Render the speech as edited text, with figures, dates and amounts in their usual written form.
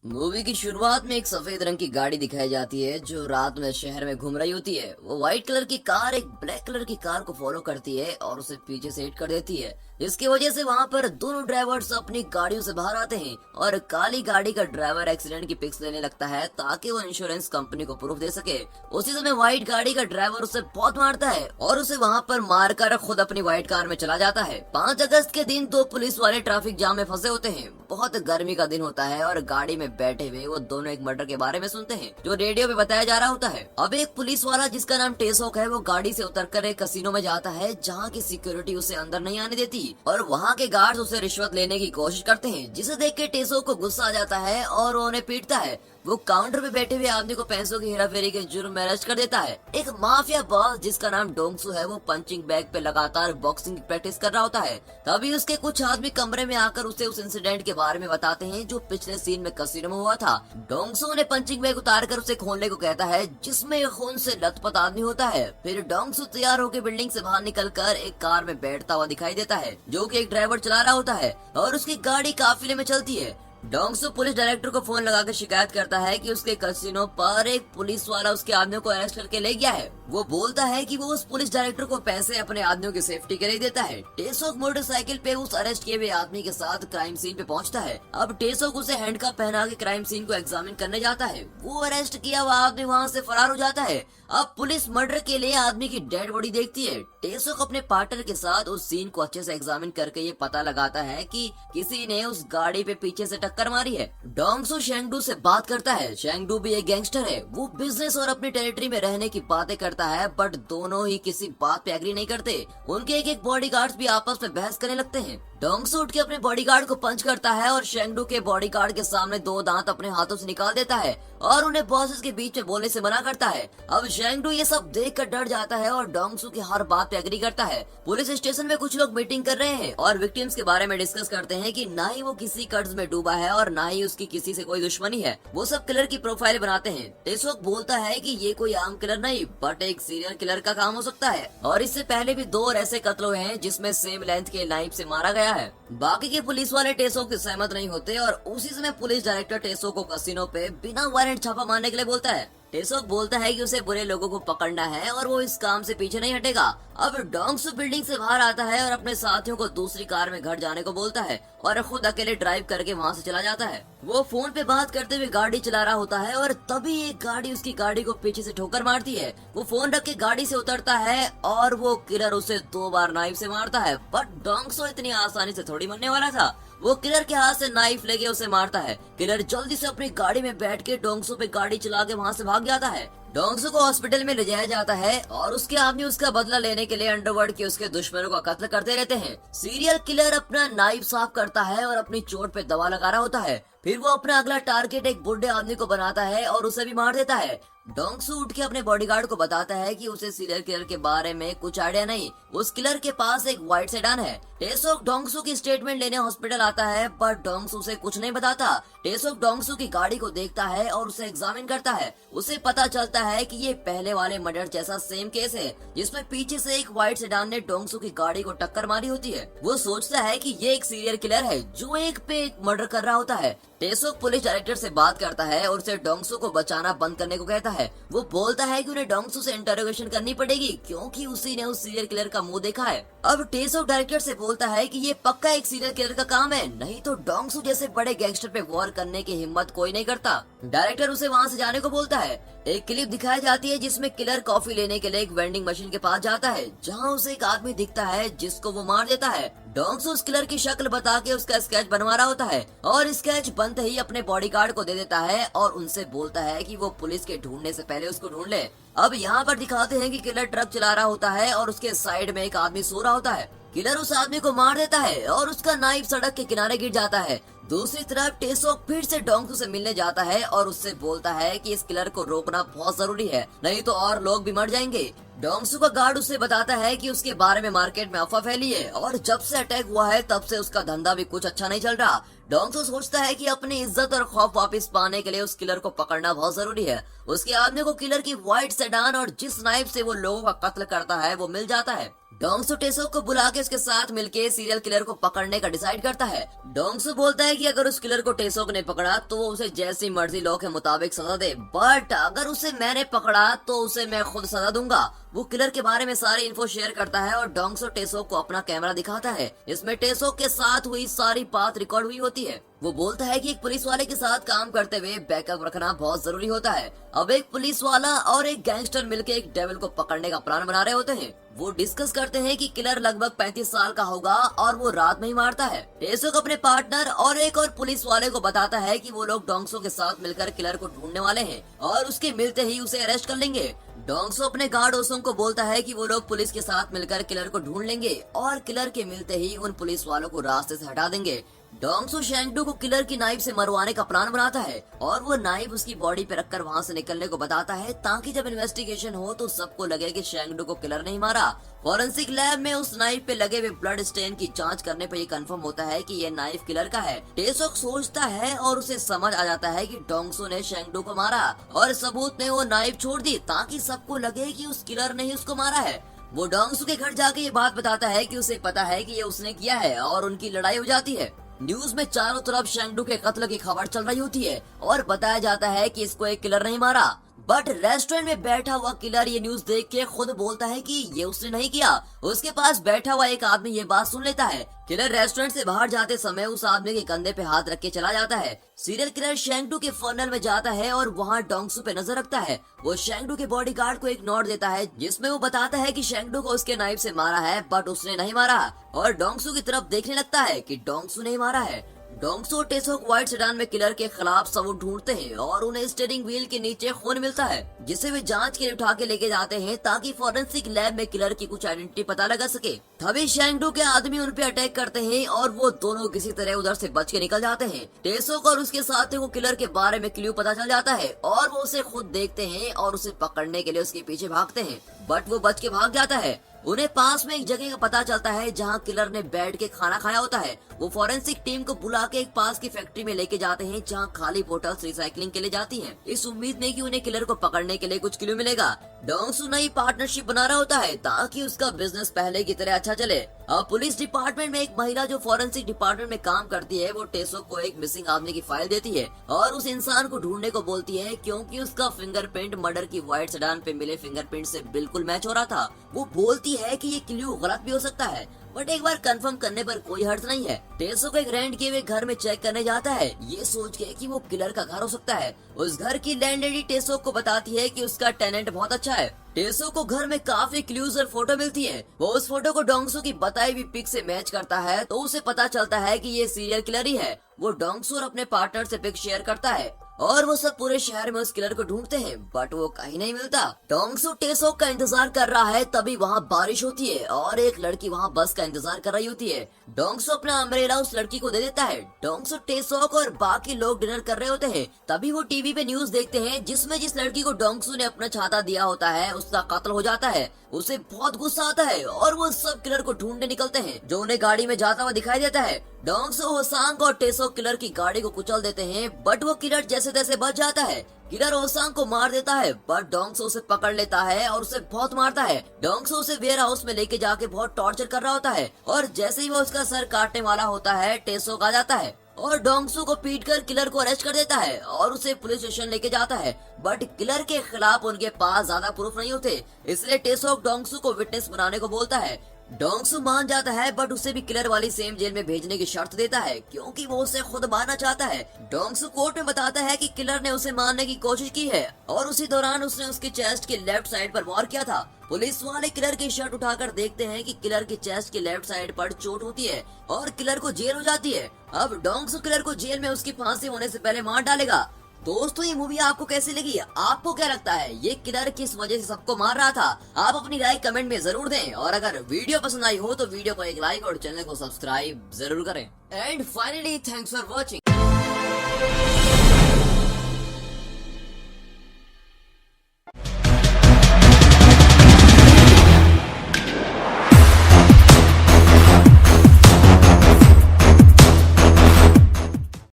Movie की शुरुआत में एक सफेद रंग की गाड़ी दिखाई जाती है जो रात में शहर में घूम रही होती है। वो व्हाइट कलर की कार एक ब्लैक कलर की कार को फॉलो करती है और उसे पीछे से हिट कर देती है, जिसकी वजह से वहाँ पर दोनों ड्राइवर्स अपनी गाड़ियों से बाहर आते हैं और काली गाड़ी का ड्राइवर एक्सीडेंट की पिक्स लेने लगता है ताकि वो इंश्योरेंस कंपनी को प्रूफ दे सके। उसी समय व्हाइट गाड़ी का ड्राइवर उसे बहुत मारता है और उसे वहाँ पर मारकर खुद अपनी व्हाइट कार में चला जाता है। 5 अगस्त के दिन दो पुलिस वाले ट्रैफिक जाम में फंसे होते हैं। बहुत गर्मी का दिन होता है और गाड़ी में बैठे हुए वो दोनों एक मर्डर के बारे में सुनते हैं जो रेडियो पे बताया जा रहा होता है। अब एक पुलिस वाला जिसका नाम टेसोक है वो गाड़ी से उतरकर एक कसिनो में जाता है जहाँ की सिक्योरिटी उसे अंदर नहीं आने देती और वहाँ के गार्ड्स उसे रिश्वत लेने की कोशिश करते हैं, जिसे देख के टेसोक को गुस्सा आ जाता है और वो उन्हें पीटता है। वो काउंटर पे बैठे हुए आदमी को पैसों की हेराफेरी के जुर्म में अरेस्ट कर देता है। एक माफिया बॉस जिसका नाम डोंगसू है वो पंचिंग बैग पे लगातार बॉक्सिंग की प्रैक्टिस कर रहा होता है। तभी उसके कुछ आदमी कमरे में आकर उसे उस इंसिडेंट के बारे में बताते हैं जो पिछले सीन में कसिनो में हुआ था। डोंगसू ने पंचिंग बैग उतार कर उसे खोलने को कहता है जिसमें खून से लथपथ आदमी होता है। फिर डोंगसू तैयार होकर बिल्डिंग से बाहर निकलकर एक कार में बैठता हुआ दिखाई देता है जो कि एक ड्राइवर चला रहा होता है और उसकी गाड़ी काफिले में चलती है। डोंगसू पुलिस डायरेक्टर को फोन लगाकर शिकायत करता है कि उसके कसिनो पर एक पुलिस वाला उसके आदमियों को अरेस्ट करके ले गया है। वो बोलता है कि वो उस पुलिस डायरेक्टर को पैसे अपने आदमियों की सेफ्टी के लिए देता है। टेसोक मोटरसाइकिल पे उस अरेस्ट किए हुए आदमी के साथ क्राइम सीन पे पहुंचता है। अब टेसोक उसे हैंडकफ पहना के क्राइम सीन को एग्जामिन करने जाता है। वो अरेस्ट किया हुआ आदमी वहाँ से फरार हो जाता है। अब पुलिस मर्डर के लिए आदमी की डेड बॉडी देखती है। टेसोक अपने पार्टनर के साथ उस सीन को अच्छे से एग्जामिन करके ये पता लगाता है कि किसी ने उस गाड़ी पे पीछे से टक्कर मारी है। डोंगसू शेंगडू से बात करता है। शेंगडू भी एक गैंगस्टर है। वो बिजनेस और अपनी टेरिटरी में रहने की बातें करता है बट दोनों ही किसी बात पे एग्री नहीं करते। उनके एक बॉडीगार्ड्स भी आपस में बहस करने लगते हैं। डोंगसू उठ के अपने बॉडीगार्ड को पंच करता है और शेंगडू के बॉडीगार्ड के सामने 2 दांत अपने हाथों से निकाल देता है और उन्हें बॉसेस के बीच में बोलने से मना करता है। अब शेंगडू ये सब देखकर डर जाता है और डोंगसू की हर बात पे एग्री करता है। पुलिस स्टेशन में कुछ लोग मीटिंग कर रहे हैं और विक्टिम्स के बारे में डिस्कस करते हैं कि ना ही वो किसी कर्ज में डूबा है और ना ही उसकी किसी से कोई दुश्मनी है। वो सब किलर की प्रोफाइल बनाते हैं। टेसोक बोलता है कि ये कोई आम किलर नहीं बट एक सीरियल किलर का काम हो सकता है और इससे पहले भी 2 और ऐसे कत्ल हुए हैं जिसमें सेम लेंथ के नाइफ से मारा गया है। बाकी के पुलिस वाले टेसोक से सहमत नहीं होते और उसी समय पुलिस डायरेक्टर टेसोक को कसिनो पे बिना वारंट छापा मारने के लिए बोलता है। टेसोक बोलता है कि उसे बुरे लोगों को पकड़ना है और वो इस काम से पीछे नहीं हटेगा। अब डोंगसू बिल्डिंग से बाहर आता है और अपने साथियों को दूसरी कार में घर जाने को बोलता है और खुद अकेले ड्राइव करके वहाँ से चला जाता है। वो फोन पे बात करते हुए गाड़ी चला रहा होता है और तभी एक गाड़ी उसकी गाड़ी को पीछे से ठोकर मारती है। वो फोन रख के गाड़ी से उतरता है और वो किलर उसे 2 बार नाइफ से मारता है बट डोंगसू इतनी आसानी से थोड़ी मरने वाला था। वो किलर के हाथ से नाइफ लेके उसे मारता है। किलर जल्दी से अपनी गाड़ी में बैठ के डोंगसू पे गाड़ी चला के वहाँ से भाग जाता है। डोंगसू को हॉस्पिटल में ले जाया जाता है और उसके आदमी उसका बदला लेने के लिए अंडरवर्ल्ड के उसके दुश्मनों का कत्ल करते रहते हैं। सीरियल किलर अपना नाइफ साफ करता है और अपनी चोट पे दवा लगा रहा होता है। फिर वो अपना अगला टारगेट एक बुढ़े आदमी को बनाता है और उसे भी मार देता है। डोंगसू उठ के अपने बॉडीगार्ड को बताता है कि उसे सीरियल किलर के बारे में कुछ आइडिया नहीं। उस किलर के पास एक व्हाइट सेडान है। टेसोक डोंगसू की स्टेटमेंट लेने हॉस्पिटल आता है पर डोंगसू से कुछ नहीं बताता। टेसोक डोंगसू की गाड़ी को देखता है और उसे एग्जामिन करता है। उसे पता चलता है कि ये पहले वाले मर्डर जैसा सेम केस है जिसमें पीछे से एक व्हाइट सेडान ने डोंगसू की गाड़ी को टक्कर मारी होती है। वो सोचता है कि ये एक सीरियल किलर है जो एक पे एक मर्डर कर रहा होता है। टेसोक पुलिस डायरेक्टर से बात करता है और उसे डोंगसू को बचाना बंद करने को कहता है। वो बोलता है कि उन्हें डोंगसू से इंटरोगेशन करनी पड़ेगी क्योंकि उसी ने उस सीरियल किलर का मुंह देखा है। अब टेसोक डायरेक्टर से बोलता है कि ये पक्का एक सीरियल किलर का काम है, नहीं तो डोंगसू जैसे बड़े गैंगस्टर पे वॉर करने की हिम्मत कोई नहीं करता। डायरेक्टर उसे वहाँ से जाने को बोलता है। एक क्लिप दिखाई जाती है जिसमें किलर कॉफी लेने के लिए एक वेंडिंग मशीन के पास जाता है जहाँ उसे एक आदमी दिखता है जिसको वो मार देता है। डोंगसू उस किलर की शक्ल बता के उसका स्केच बनवा रहा होता है और स्केच बनते ही अपने बॉडीगार्ड को दे देता है और उनसे बोलता है कि वो पुलिस के ढूंढने से पहले उसको ढूंढ ले। अब यहाँ पर दिखाते हैं कि किलर ट्रक चला रहा होता है और उसके साइड में एक आदमी सो रहा होता है। किलर उस आदमी को मार देता है और उसका नाइफ सड़क के किनारे गिर जाता है। दूसरी तरफ टेसोक फिर से डोंगसू से मिलने जाता है और उससे बोलता है कि इस किलर को रोकना बहुत जरूरी है, नहीं तो और लोग भी मर जाएंगे। डोंगसू का गार्ड उसे बताता है कि उसके बारे में मार्केट में अफवाह फैली है और जब से अटैक हुआ है तब से उसका धंधा भी कुछ अच्छा नहीं चल रहा। डोंगसू सोचता है कि अपनी इज्जत और खौफ वापस पाने के लिए उस किलर को पकड़ना बहुत जरूरी है। उसके आदमी को किलर की व्हाइट सेडान और जिस नाइफ से वो लोगों का कत्ल करता है वो मिल जाता है। डोंगसो टेसो को बुला के उसके साथ मिलके सीरियल किलर को पकड़ने का डिसाइड करता है। डोंगसो बोलता है कि अगर उस किलर को टेसो ने पकड़ा तो वो उसे जैसी मर्जी लॉ के मुताबिक सजा दे, बट अगर उसे मैंने पकड़ा तो उसे मैं खुद सजा दूंगा। वो किलर के बारे में सारी इन्फो शेयर करता है और डोंगसो टेसो को अपना कैमरा दिखाता है। इसमें टेसो के साथ हुई सारी बात रिकॉर्ड हुई होती है। वो बोलता है कि एक पुलिस वाले के साथ काम करते हुए बैकअप रखना बहुत जरूरी होता है। अब एक पुलिस वाला और एक गैंगस्टर मिलकर एक डेविल को पकड़ने का प्लान बना रहे होते हैं। वो डिस्कस करते हैं कि किलर लगभग 35 साल का होगा और वो रात में ही मारता है। टेसो को अपने पार्टनर और एक और पुलिस वाले को बताता है कि वो लोग डोंगसो के साथ मिलकर किलर को ढूंढने वाले हैं और उसके मिलते ही उसे अरेस्ट कर लेंगे। डोंगसो अपने गार्ड ओसों को बोलता है कि वो लोग पुलिस के साथ मिलकर किलर को ढूंढ लेंगे और किलर के मिलते ही उन पुलिस वालों को रास्ते से हटा देंगे। डोंगसो शेंगडू को किलर की नाइफ से मरवाने का प्लान बनाता है और वो नाइफ उसकी बॉडी पे रखकर वहाँ से निकलने को बताता है ताकि जब इन्वेस्टिगेशन हो तो सबको लगे कि शेंगडू को किलर नहीं मारा। फॉरेंसिक लैब में उस नाइफ पे लगे हुए ब्लड स्टेन की जांच करने पे ये कंफर्म होता है कि ये नाइफ किलर का है। टेसो सोचता है और उसे समझ आ जाता है कि डोंगसो ने शेंगडू को मारा और सबूत ने वो नाइफ छोड़ दी ताकि सबको लगे कि उस किलर ने ही उसको मारा है। वो डोंगसो के घर जाके ये बात बताता है कि उसे पता है कि ये उसने किया है और उनकी लड़ाई हो जाती है। न्यूज में चारों तरफ शेंगडू के कत्ल की खबर चल रही होती है और बताया जाता है कि इसको एक किलर नहीं मारा, बट रेस्टोरेंट में बैठा हुआ किलर ये न्यूज देख के खुद बोलता है कि ये उसने नहीं किया। उसके पास बैठा हुआ एक आदमी ये बात सुन लेता है। किलर रेस्टोरेंट से बाहर जाते समय उस आदमी के कंधे पे हाथ रख के चला जाता है। सीरियल किलर शेंगडू के फर्नल में जाता है और वहाँ डोंगसो पे नजर रखता है। वो शेंगडू के बॉडीगार्ड को एक नोट देता है जिसमें वो बताता है कि शेंगडू को उसके नाइफ से मारा है बट उसने नहीं मारा और डोंगसो की तरफ देखने लगता है कि डोंगसो ने मारा है। डोंगसो टेसो व्हाइट सेडान में किलर के खिलाफ सबूत ढूंढते हैं और उन्हें स्टीयरिंग व्हील के नीचे खून मिलता है जिसे वे जांच के लिए उठा के लेके जाते हैं ताकि फॉरेंसिक लैब में किलर की कुछ आइडेंटिटी पता लगा सके। तभी शेंगडू के आदमी उन पे अटैक करते हैं और वो दोनों किसी तरह उधर से बच के निकल जाते हैं। टेसो को और उसके साथी को किलर के बारे में क्लू पता चल जाता है और वो उसे खुद देखते हैं और उसे पकड़ने के लिए उसके पीछे भागते हैं, बट वो बच के भाग जाता है। उन्हें पास में एक जगह का पता चलता है जहां किलर ने बैठ के खाना खाया होता है। वो फॉरेंसिक टीम को बुला के एक पास की फैक्ट्री में लेके जाते हैं जहां खाली बोतल्स रिसाइकलिंग के लिए जाती हैं, इस उम्मीद में कि उन्हें किलर को पकड़ने के लिए कुछ क्लू मिलेगा। डोंगसो नई पार्टनरशिप बना रहा होता है ताकि उसका बिजनेस पहले की तरह अच्छा चले। अब पुलिस डिपार्टमेंट में एक महिला जो फॉरेंसिक डिपार्टमेंट में काम करती है वो टेसो को एक मिसिंग आदमी की फाइल देती है और उस इंसान को ढूंढने को बोलती है क्योंकि उसका फिंगरप्रिंट मर्डर की व्हाइट सेडान पे मिले फिंगरप्रिंट से बिल्कुल मैच हो रहा था। वो बोलती है कि ये क्लू गलत भी हो सकता है बट एक बार कंफर्म करने पर कोई हर्ज नहीं है। टेसो को एक रेंट किए हुए घर में चेक करने जाता है ये सोच के कि वो किलर का घर हो सकता है। उस घर की लैंडलेडी टेसो को बताती है कि उसका टेनेंट बहुत अच्छा है। टेसो को घर में काफी क्लूज और फोटो मिलती है। वो उस फोटो को डोंगसो की बताई हुई पिक से मैच करता है तो उसे पता चलता है कि ये सीरियल किलर ही है। वो डोंगसो और अपने पार्टनर से पिक शेयर करता है और वो सब पूरे शहर में उस किलर को ढूंढते हैं बट वो कहीं नहीं मिलता। डोंगसो टेसो का इंतजार कर रहा है तभी वहाँ बारिश होती है और एक लड़की वहाँ बस का इंतजार कर रही होती है। डोंगसो अपना अम्ब्रेला उस लड़की को दे देता है। डोंगसो टेसो और बाकी लोग डिनर कर रहे होते हैं तभी वो टीवी पे न्यूज देखते हैं जिसमें जिस लड़की को डोंगसो ने अपना छाता दिया होता है उसका कत्ल हो जाता है। उसे बहुत गुस्सा आता है और वो सब किलर को ढूंढने निकलते हैं जो उन्हें गाड़ी में जाता हुआ दिखाई देता है। डोंगसो होसांग और टेसो किलर की गाड़ी को कुचल देते हैं बट वो किलर जैसे तैसे बच जाता है। किलर होसांग को मार देता है बट डोंगसो उसे पकड़ लेता है और उसे बहुत मारता है। डोंगसो उसे वेयर हाउस में लेके जाके बहुत टॉर्चर कर रहा होता है और जैसे ही वो उसका सर काटने वाला होता है टेसो आ जाता है और डोंगसो को पीटकर किलर को अरेस्ट कर देता है और उसे पुलिस स्टेशन लेके जाता है बट किलर के खिलाफ उनके पास ज्यादा प्रूफ नहीं होते इसलिए टेसो डोंगसो को विटनेस बनाने को बोलता है। डोंगसो मान जाता है बट उसे भी किलर वाली सेम जेल में भेजने की शर्त देता है क्योंकि वो उसे खुद मारना चाहता है। डोंगसो कोर्ट में बताता है कि किलर ने उसे मारने की कोशिश की है और उसी दौरान उसने उसके चेस्ट के लेफ्ट साइड पर वार किया था। पुलिस वाले किलर की शर्ट उठाकर देखते हैं कि किलर की चेस्ट के लेफ्ट साइड पर चोट होती है और किलर को जेल हो जाती है। अब डोंगसो किलर को जेल में उसकी फांसी होने से पहले मार डालेगा। दोस्तों ये मूवी आपको कैसी लगी? आपको क्या लगता है ये किलर किस वजह से सबको मार रहा था? आप अपनी राय कमेंट में जरूर दें और अगर वीडियो पसंद आई हो तो वीडियो को एक लाइक और चैनल को सब्सक्राइब जरूर करें। And finally thanks for watching.